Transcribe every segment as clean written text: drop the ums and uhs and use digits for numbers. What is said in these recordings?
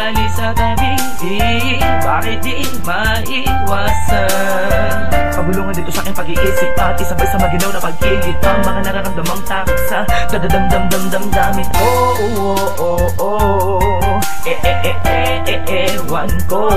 sumali sa tabi, bakit di maiwasan? Pagulungan dito sa aking pag-iisip at isabay sa maginaw na pag-ihit ang mga nararamdamang takot sa dadadamdamdamdamdamit. Ewan ko.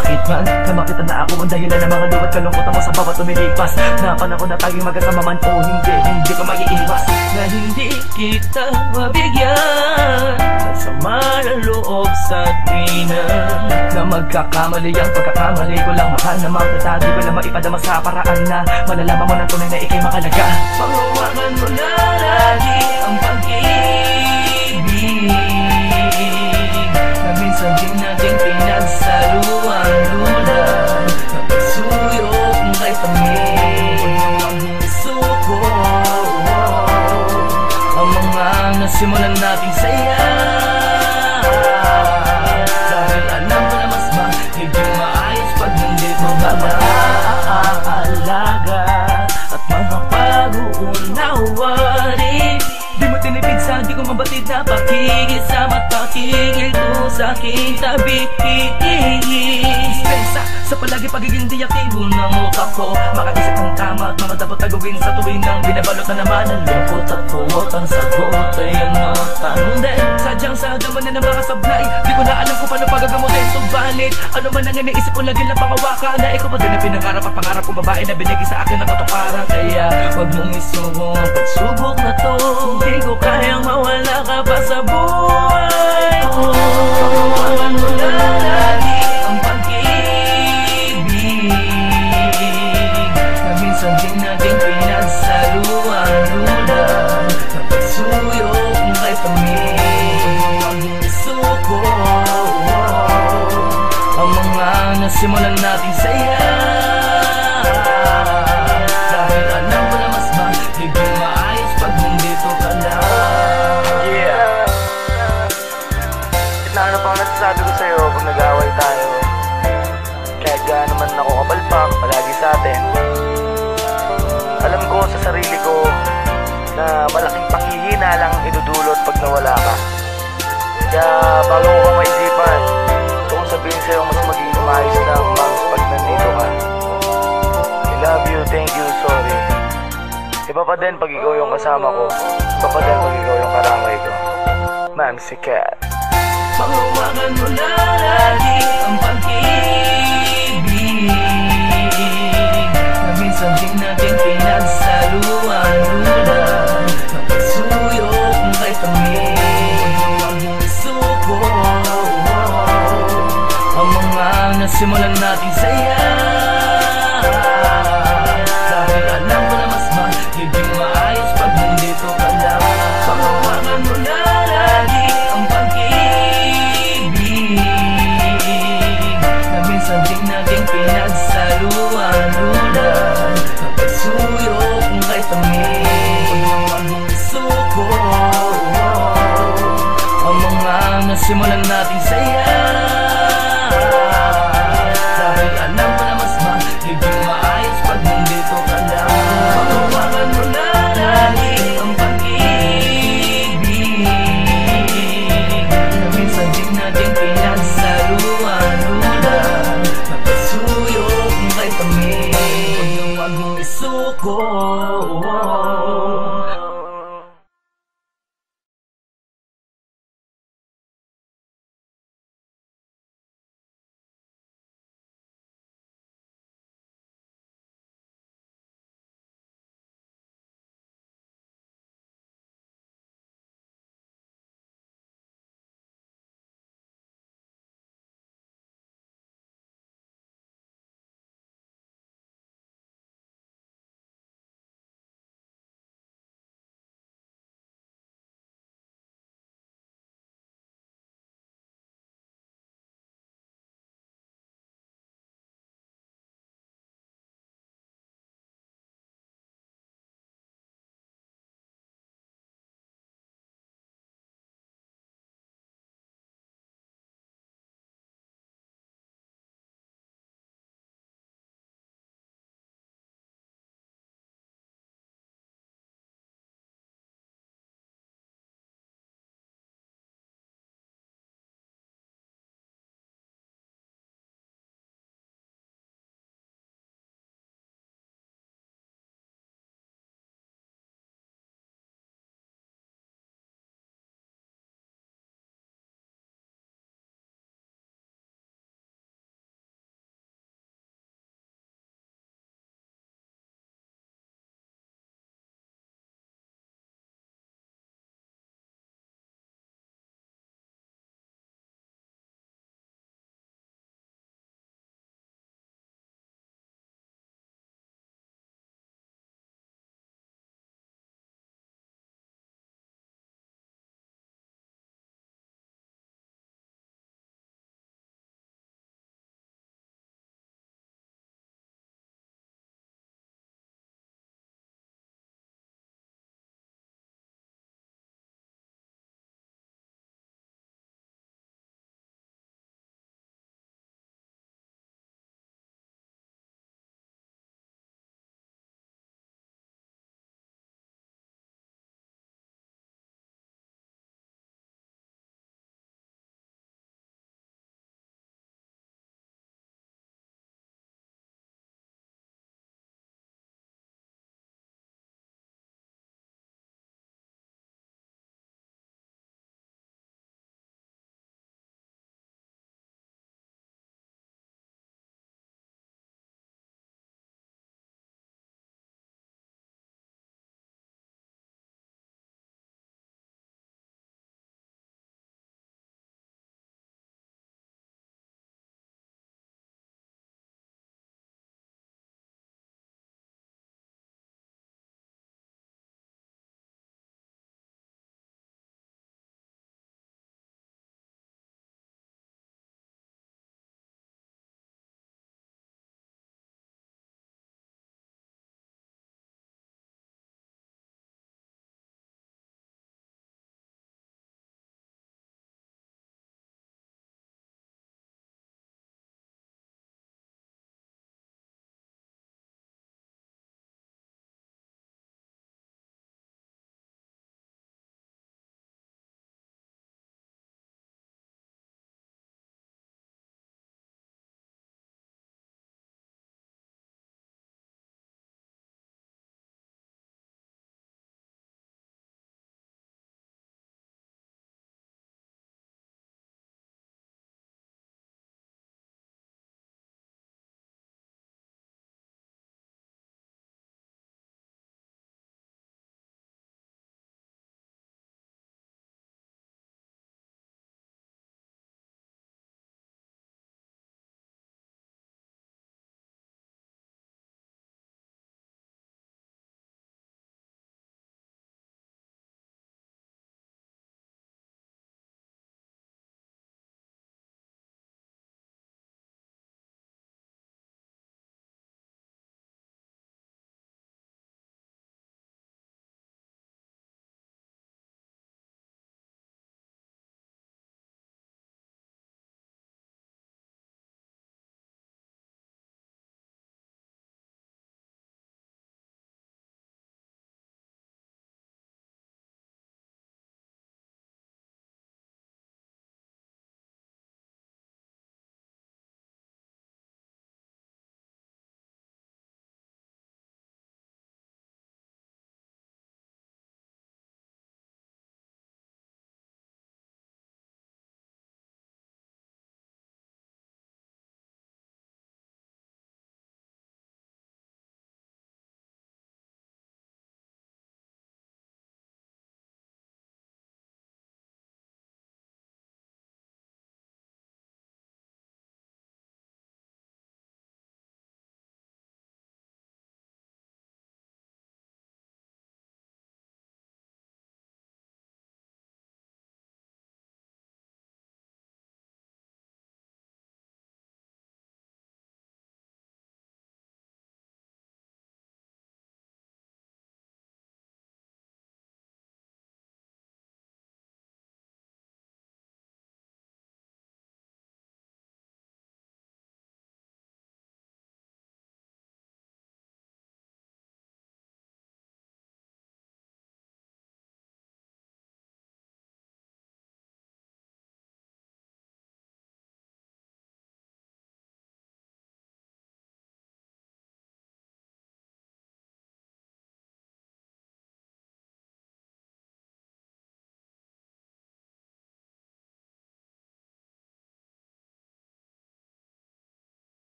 Sakit man na makita na ako ang dahilan ng mga luwat kalungkutan mo sa bawat lumilipas. Na panahon na taging magkasama man o hindi ko maiiwas na hindi kita mabigyan. Masama ng loob sa tuwina na magkakamali ang pagkakamali ko lang. Mahal na kita, di ko lang maipadama sa paraan na malalaman mo ng tunay na ikay makalaga. Panghawakan mo na lagi ang pag-ibig na minsan din natin pinagsaluan-lunan. Napasuyo kung kay tamin ang suko ang mga nasimulan nating saya. Dahil alam ko na mas magiging maayos pag nandito ka na. Aalaga at mga pag-uunawarin, di mo tinipid sa di ko mabatid na pakikisama at pakikil ko sa aking tabi. Dispensa sa palagi pagiging di aktibo ng utak ko, makaisip ng tama at mga dapat na gawin sa tuwing nang binabalot na naman ang lungkot at puwot. Ang sagot ay ano, tanong din sadyang sa agaman na ng mga sablay. Di ko na alam kung paano pagagamutin. Subalit ano man ang iniisip ko, lagi lang pangawakan na ikaw pa din ang pinangarap at pangarap kong babae na binigay sa akin ng katuparan. Kaya huwag mong isuko ang pagsubok na to, hindi ko kayang mawala ka pa sa buhay ko. Pagkawalan mo na lagi ang pag-ibig na minsan din natin pinagsaluan-lunan. Napasuyo kung kay tamin ang suko ang mga nasimulan nating saya. Dahil alam ko na mas magiging maayos pag nandito ka na. Yeah. At ano pang nasasabi ko sa'yo pag nag-away tayo, kahit gaano man ako kapalpak palagi sa atin, alam ko sa sarili ko na malaking panghihina lang ang idudulot pag nawala ka. Kaya bago ko kang maisipan, gusto kong sabihin sa'yo mas magiging maayos lang Mams pag nandito ka. I love you, thank you, sorry. Iba pa din pag ikaw yung kasama ko, iba pa din pag ikaw yung karamay ko. Mamsi Cat. Panghawakan mo na lagi ang pag-ibig na minsan din natin pinagsaluan-lunan. Napasuyo kung kay tamin ang suko ang mga nasimulan nating saya. Dahil alam ko na mas magiging maayos pag nandito ka lang. Panghawakan mo na lagi ang pag-ibig na minsan din natin pinagsaluan-lunan. Napasuyo kung kay tamin ang suko ang mga nasimulan nating saya.